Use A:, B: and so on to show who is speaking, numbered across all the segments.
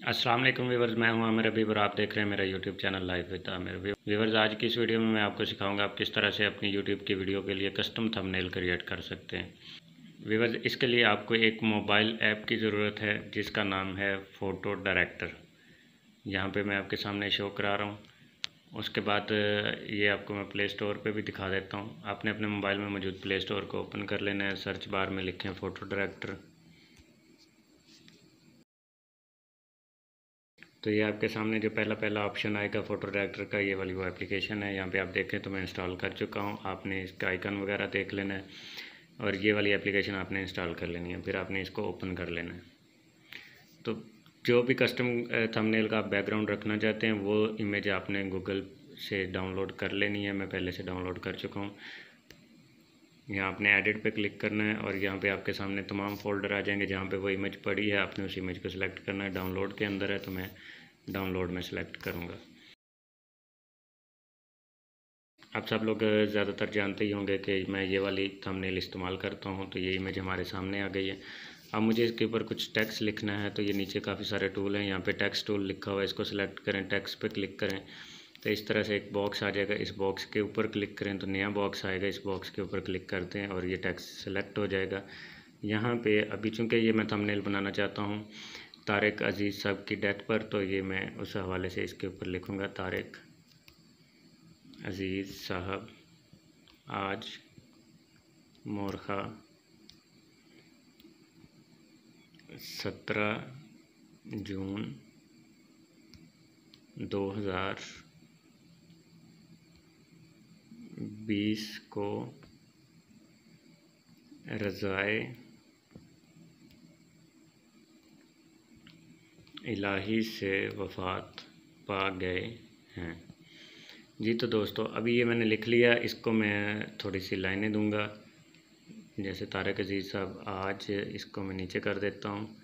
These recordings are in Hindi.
A: अस्सलाम वालेकुम व्यूवर्स, मैं हूं आमिर हबीब और आप देख रहे हैं मेरा YouTube channel life with Aamir. Viewers, आज की इस वीडियो में मैं आपको सिखाऊंगा आप किस तरह से अपनी यूट्यूब की वीडियो के लिए कस्टम थंबनेल क्रिएट कर सकते हैं। व्यूवर्स, इसके लिए आपको एक मोबाइल ऐप की ज़रूरत है जिसका नाम है फ़ोटो डायरेक्टर। यहाँ पर मैं आपके सामने शो करा रहा हूँ। उसके बाद ये आपको मैं प्ले स्टोर पर भी दिखा देता हूँ। आपने अपने मोबाइल में मौजूद प्ले स्टोर को ओपन कर लेना है। सर्च बार में लिखें फ़ोटो डायरेक्टर। तो ये आपके सामने जो पहला ऑप्शन आएगा फ़ोटो डायरेक्टर का, ये वाली वो एप्लीकेशन है। यहाँ पे आप देखें तो मैं इंस्टॉल कर चुका हूँ। आपने इसका आइकन वगैरह देख लेना है और ये वाली एप्लीकेशन आपने इंस्टॉल कर लेनी है। फिर आपने इसको ओपन कर लेना है। तो जो भी कस्टम थंबनेल का आप बैकग्राउंड रखना चाहते हैं वो इमेज आपने गूगल से डाउनलोड कर लेनी है। मैं पहले से डाउनलोड कर चुका हूँ। यहाँ आपने एडिट पे क्लिक करना है और यहाँ पे आपके सामने तमाम फ़ोल्डर आ जाएंगे जहाँ पे वो इमेज पड़ी है। आपने उस इमेज को सिलेक्ट करना है। डाउनलोड के अंदर है तो मैं डाउनलोड में सिलेक्ट करूँगा। आप सब लोग ज़्यादातर जानते ही होंगे कि मैं ये वाली थंबनेल इस्तेमाल करता हूँ। तो ये इमेज हमारे सामने आ गई है। अब मुझे इसके ऊपर कुछ टेक्स्ट लिखना है। तो ये नीचे काफ़ी सारे टूल हैं। यहाँ पे टेक्स्ट टूल लिखा हुआ है, इसको सिलेक्ट करें, टेक्स्ट पे क्लिक करें तो इस तरह से एक बॉक्स आ जाएगा। इस बॉक्स के ऊपर क्लिक करें तो नया बॉक्स आएगा। इस बॉक्स के ऊपर क्लिक करते हैं और ये टेक्स्ट सेलेक्ट हो जाएगा। यहाँ पे अभी चूँकि ये मैं थंबनेल बनाना चाहता हूँ तारिक अज़ीज़ साहब की डेथ पर, तो ये मैं उस हवाले से इसके ऊपर लिखूँगा तारिक अज़ीज़ साहब आज मोरखा 17 जून 2020 को रज़ाए इलाही से वफ़ात पा गए हैं। जी तो दोस्तों, अभी ये मैंने लिख लिया। इसको मैं थोड़ी सी लाइनें दूंगा, जैसे तारिक अज़ीज़ साहब आज, इसको मैं नीचे कर देता हूँ।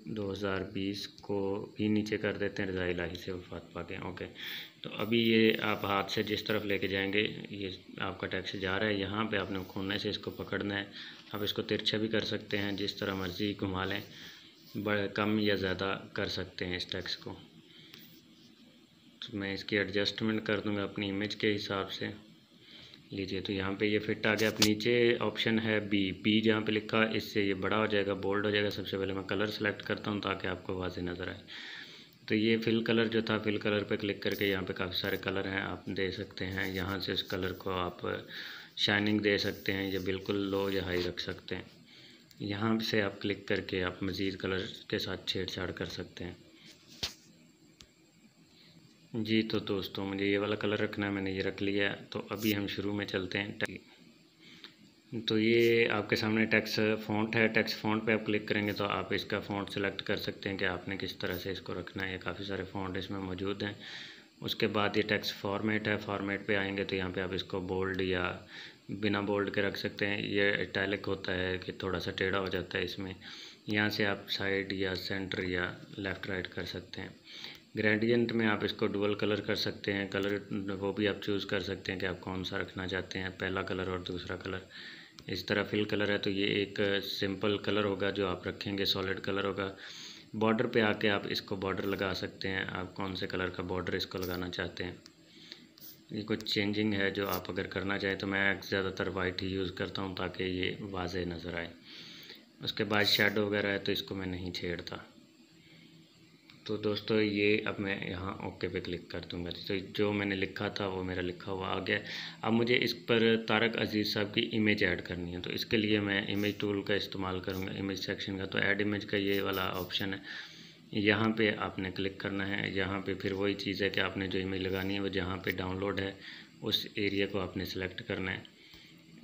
A: 2020 को भी नीचे कर देते हैं, रज़ाए इलाही से वफ़ात पा गए। ओके, तो अभी ये आप हाथ से जिस तरफ लेके जाएंगे ये आपका टेक्स्ट जा रहा है। यहाँ पे आपने कोने से इसको पकड़ना है। आप इसको तिरछा भी कर सकते हैं, जिस तरह मर्ज़ी घुमा लें, बड़ा कम या ज़्यादा कर सकते हैं इस टेक्स्ट को। तो मैं इसकी एडजस्टमेंट कर दूंगा अपनी इमेज के हिसाब से। लीजिए, तो यहाँ पे ये फिट आ गया। अब नीचे ऑप्शन है बी जहाँ पे लिखा है, इससे ये बड़ा हो जाएगा, बोल्ड हो जाएगा। सबसे पहले मैं कलर सेलेक्ट करता हूँ ताकि आपको वाज़ेह नज़र आए। तो ये फिल कलर जो था, फिल कलर पे क्लिक करके यहाँ पे काफ़ी सारे कलर हैं, आप दे सकते हैं। यहाँ से इस कलर को आप शाइनिंग दे सकते हैं, या बिल्कुल लो या हाई रख सकते हैं। यहाँ से आप क्लिक करके आप मज़ीद कलर के साथ छेड़छाड़ कर सकते हैं। जी तो दोस्तों, मुझे ये वाला कलर रखना है, मैंने ये रख लिया। तो अभी हम शुरू में चलते हैं। तो ये आपके सामने टेक्स्ट फ़ॉन्ट है। टेक्स्ट फ़ॉन्ट पे आप क्लिक करेंगे तो आप इसका फ़ॉन्ट सेलेक्ट कर सकते हैं कि आपने किस तरह से इसको रखना है। ये काफ़ी सारे फ़ॉन्ट इसमें मौजूद हैं। उसके बाद ये टेक्स्ट फॉर्मेट है। फॉर्मेट पे आएंगे तो यहाँ पे आप इसको बोल्ड या बिना बोल्ड के रख सकते हैं। ये इटैलिक होता है कि थोड़ा सा टेढ़ा हो जाता है इसमें। यहाँ से आप साइड या सेंटर या लेफ़्ट राइट कर सकते हैं। ग्रेडियंट में आप इसको डुअल कलर कर सकते हैं। कलर वो भी आप चूज़ कर सकते हैं कि आप कौन सा रखना चाहते हैं, पहला कलर और दूसरा कलर। इस तरह फिल कलर है तो ये एक सिंपल कलर होगा जो आप रखेंगे, सॉलिड कलर होगा। बॉर्डर पे आके आप इसको बॉर्डर लगा सकते हैं, आप कौन से कलर का बॉर्डर इसको लगाना चाहते हैं। ये कुछ चेंजिंग है जो आप अगर करना चाहें तो मैं ज़्यादातर वाइट ही यूज़ करता हूँ ताकि ये वाज़ेह नज़र आए। उसके बाद शेडो वगैरह है तो इसको मैं नहीं छेड़ता। तो दोस्तों, ये अब मैं यहाँ ओके पे क्लिक कर दूँगा। तो जो मैंने लिखा था वो मेरा लिखा हुआ आ गया। अब मुझे इस पर तारिक अज़ीज़ साहब की इमेज ऐड करनी है। तो इसके लिए मैं इमेज टूल का इस्तेमाल करूँगा, इमेज सेक्शन का। तो ऐड इमेज का ये वाला ऑप्शन है, यहाँ पे आपने क्लिक करना है। यहाँ पे फिर वही चीज़ है कि आपने जो इमेज लगानी है वो जहाँ पे डाउनलोड है उस एरिया को आपने सेलेक्ट करना है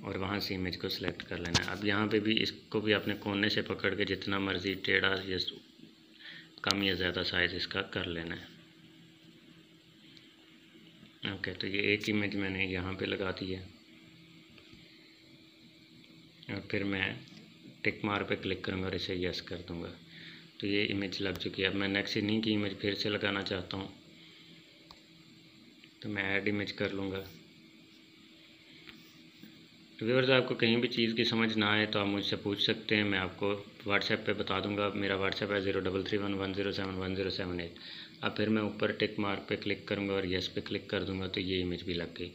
A: और वहाँ से इमेज को सिलेक्ट कर लेना है। अब यहाँ पे भी इसको भी आपने कोने से पकड़ के जितना मर्ज़ी टेढ़ा या कम या ज़्यादा साइज़ इसका कर लेना है। ओके, तो ये एक इमेज मैंने यहाँ पे लगा दी है और फिर मैं टिक मार पे क्लिक करूँगा और इसे यस कर दूँगा। तो ये इमेज लग चुकी है। अब मैं नेक्स्ट इन्हीं की इमेज फिर से लगाना चाहता हूँ तो मैं ऐड इमेज कर लूँगा। तो व्यूअर्स, आपको कहीं भी चीज़ की समझ ना आए तो आप मुझसे पूछ सकते हैं, मैं आपको व्हाट्सएप पे बता दूंगा। मेरा व्हाट्सएप है 033110711078। अब फिर मैं ऊपर टिक मार्क पे क्लिक करूंगा और येस पे क्लिक कर दूंगा तो ये इमेज भी लग गई।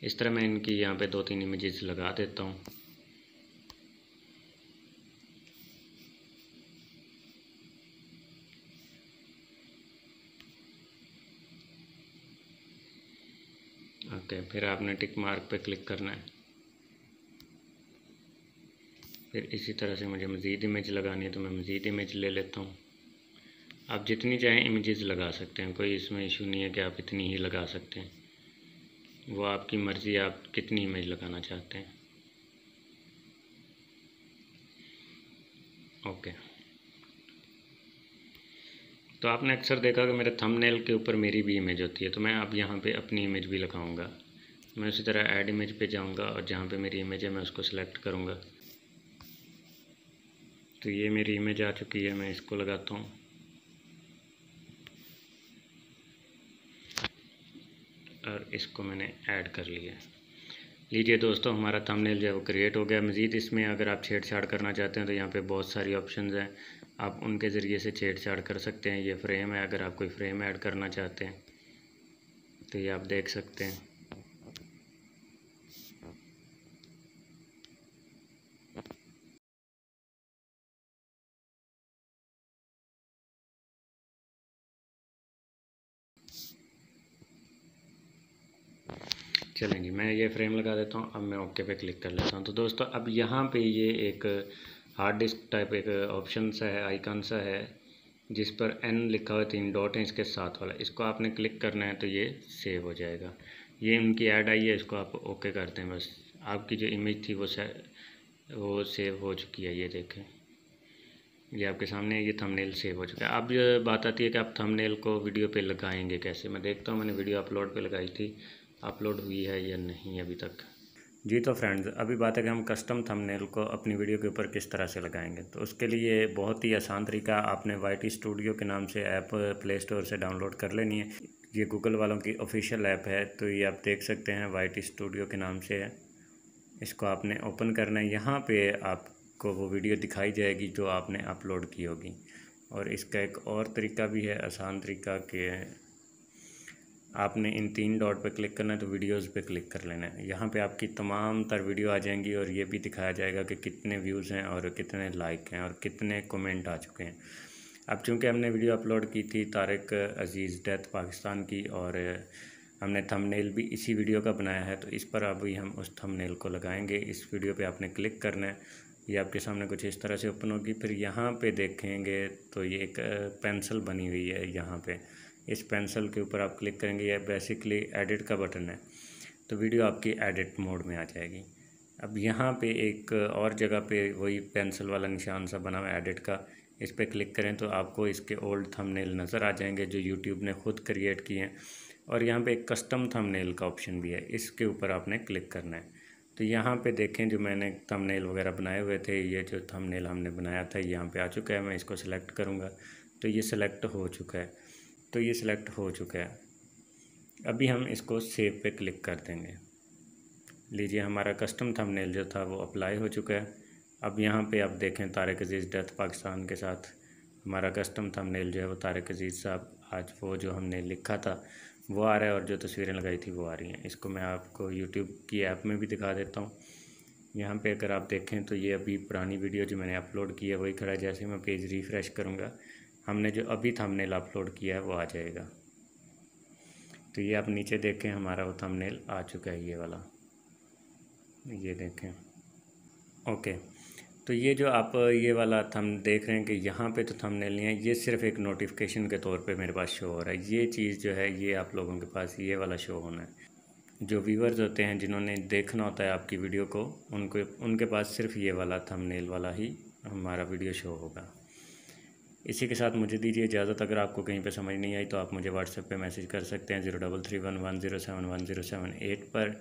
A: इस तरह मैं इनकी यहाँ पे 2-3 इमेजेस लगा देता हूँ। ओके, फिर आपने टिक मार्क पे क्लिक करना है। फिर इसी तरह से मुझे मज़ीद इमेज लगानी है तो मैं मज़ीद इमेज ले लेता हूँ। आप जितनी चाहें इमेजेस लगा सकते हैं, कोई इसमें इशू नहीं है कि आप इतनी ही लगा सकते हैं, वो आपकी मर्ज़ी, आप कितनी इमेज लगाना चाहते हैं। ओके, तो आपने अक्सर देखा कि मेरे थंबनेल के ऊपर मेरी भी इमेज होती है, तो मैं अब यहाँ पे अपनी इमेज भी लगाऊंगा। मैं उसी तरह ऐड इमेज पे जाऊंगा और जहाँ पे मेरी इमेज है मैं उसको सिलेक्ट करूँगा। तो ये मेरी इमेज आ चुकी है, मैं इसको लगाता हूँ और इसको मैंने ऐड कर लिया। लीजिए दोस्तों, हमारा थंबनेल जो है वो क्रिएट हो गया। मज़ीद इसमें अगर आप छेड़छाड़ करना चाहते हैं तो यहाँ पे बहुत सारी ऑप्शंस हैं, आप उनके ज़रिए से छेड़छाड़ कर सकते हैं। ये फ्रेम है, अगर आप कोई फ्रेम ऐड करना चाहते हैं तो ये आप देख सकते हैं। चलें जी, मैं ये फ्रेम लगा देता हूँ। अब मैं ओके पे क्लिक कर लेता हूँ। तो दोस्तों, अब यहाँ पे ये एक हार्ड डिस्क टाइप एक ऑप्शन सा है, आइकन सा है, जिस पर एन लिखा हुआ 3 डॉट है इसके साथ वाला, इसको आपने क्लिक करना है तो ये सेव हो जाएगा। ये उनकी ऐड आई है, इसको आप ओके करते हैं बस। आपकी जो इमेज थी वो सेव हो चुकी है। ये देखें, ये आपके सामने ये थंबनेल सेव हो चुका है। अब ये बात आती है कि आप थंबनेल को वीडियो पे लगाएंगे कैसे। मैं देखता हूँ, मैंने वीडियो अपलोड पे लगाई थी, अपलोड हुई है या नहीं अभी तक। जी तो फ्रेंड्स, अभी बात है कि हम कस्टम थंबनेल को अपनी वीडियो के ऊपर किस तरह से लगाएंगे। तो उसके लिए बहुत ही आसान तरीका, आपने YT स्टूडियो के नाम से ऐप प्ले स्टोर से डाउनलोड कर लेनी है। ये गूगल वालों की ऑफिशियल ऐप है, तो ये आप देख सकते हैं YT स्टूडियो के नाम से है। इसको आपने ओपन करना है। यहाँ पे आपको वो वीडियो दिखाई जाएगी जो आपने अपलोड की होगी। और इसका एक और तरीका भी है, आसान तरीका, कि आपने इन 3 डॉट पे क्लिक करना है तो वीडियोस पे क्लिक कर लेना है। यहाँ पे आपकी तमाम तर वीडियो आ जाएंगी और ये भी दिखाया जाएगा कि कितने व्यूज़ हैं और कितने लाइक हैं और कितने कमेंट आ चुके हैं। अब चूँकि हमने वीडियो अपलोड की थी तारिक अजीज़ डेथ पाकिस्तान की, और हमने थंबनेल भी इसी वीडियो का बनाया है, तो इस पर अभी हम उस थंबनेल को लगाएंगे। इस वीडियो पे आपने क्लिक करना है, ये आपके सामने कुछ इस तरह से ओपन होगी। फिर यहाँ पे देखेंगे तो ये एक पेंसिल बनी हुई है। यहाँ पे इस पेंसिल के ऊपर आप क्लिक करेंगे, यह बेसिकली एडिट का बटन है, तो वीडियो आपकी एडिट मोड में आ जाएगी। अब यहाँ पे एक और जगह पे वही पेंसिल वाला निशान सा बना हुआ है एडिट का, इस पर क्लिक करें तो आपको इसके ओल्ड थंबनेल नज़र आ जाएंगे जो यूट्यूब ने ख़ुद क्रिएट किए हैं। और यहाँ पे एक कस्टम थंबनेल का ऑप्शन भी है, इसके ऊपर आपने क्लिक करना है। तो यहाँ पे देखें, जो मैंने थंबनेल वगैरह बनाए हुए थे, ये जो थंबनेल हमने बनाया था यहाँ पे आ चुका है। मैं इसको सिलेक्ट करूँगा तो ये सिलेक्ट हो चुका है। तो ये सिलेक्ट हो चुका है। अभी हम इसको सेव पे क्लिक कर देंगे। लीजिए, हमारा कस्टम थंबनेल जो था वो अप्लाई हो चुका है। अब यहाँ पे आप देखें, तारिक अजीज़ डेथ पाकिस्तान के साथ हमारा कस्टम थंबनेल जो है वो तारिक अजीज़ साहब, आज वो जो हमने लिखा था वो आ रहा है और जो तस्वीरें लगाई थी वो आ रही हैं। इसको मैं आपको यूट्यूब की ऐप में भी दिखा देता हूँ। यहाँ पे अगर आप देखें तो ये अभी पुरानी वीडियो जो मैंने अपलोड की है वही खड़ा है। जैसे मैं पेज रिफ़्रेश करूँगा, हमने जो अभी थंबनेल अपलोड किया है वो आ जाएगा। तो ये आप नीचे देखें, हमारा वो थंबनेल आ चुका है, ये वाला, ये देखें। ओके, तो ये जो आप ये वाला थंब देख रहे हैं कि यहाँ पे तो थंबनेल नहीं है, ये सिर्फ एक नोटिफिकेशन के तौर पे मेरे पास शो हो रहा है। ये चीज़ जो है ये आप लोगों के पास ये वाला शो होना है। जो व्यूअर्स होते हैं जिन्होंने देखना होता है आपकी वीडियो को, उनके पास सिर्फ ये वाला थंबनेल वाला ही हमारा वीडियो शो होगा। इसी के साथ मुझे दीजिए इजाज़त। अगर आपको कहीं पे समझ नहीं आई तो आप मुझे व्हाट्सएप पे मैसेज कर सकते हैं 033110711078 पर।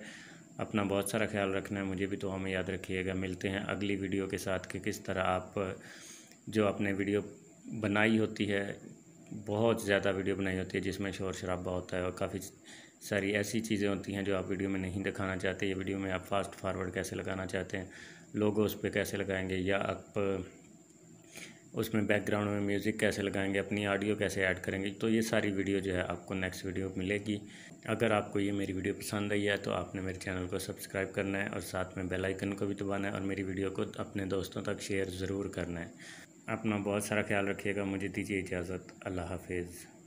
A: अपना बहुत सारा ख्याल रखना है, मुझे भी तो हमें याद रखिएगा। मिलते हैं अगली वीडियो के साथ कि किस तरह आप जो आपने वीडियो बनाई होती है, बहुत ज़्यादा वीडियो बनाई होती है जिसमें शोर शराबा होता है और काफ़ी सारी ऐसी चीज़ें होती हैं जो आप वीडियो में नहीं दिखाना चाहते। ये वीडियो में आप फास्ट फॉरवर्ड कैसे लगाना चाहते हैं, लोगो उस पर कैसे लगाएंगे, या आप उसमें बैकग्राउंड में म्यूज़िक कैसे लगाएंगे, अपनी ऑडियो कैसे ऐड करेंगे, तो ये सारी वीडियो जो है आपको नेक्स्ट वीडियो मिलेगी। अगर आपको ये मेरी वीडियो पसंद आई है तो आपने मेरे चैनल को सब्सक्राइब करना है और साथ में बेल आइकन को भी दबाना है और मेरी वीडियो को अपने दोस्तों तक शेयर ज़रूर करना है। अपना बहुत सारा ख्याल रखिएगा। मुझे दीजिए इजाज़त। अल्लाह हाफिज़।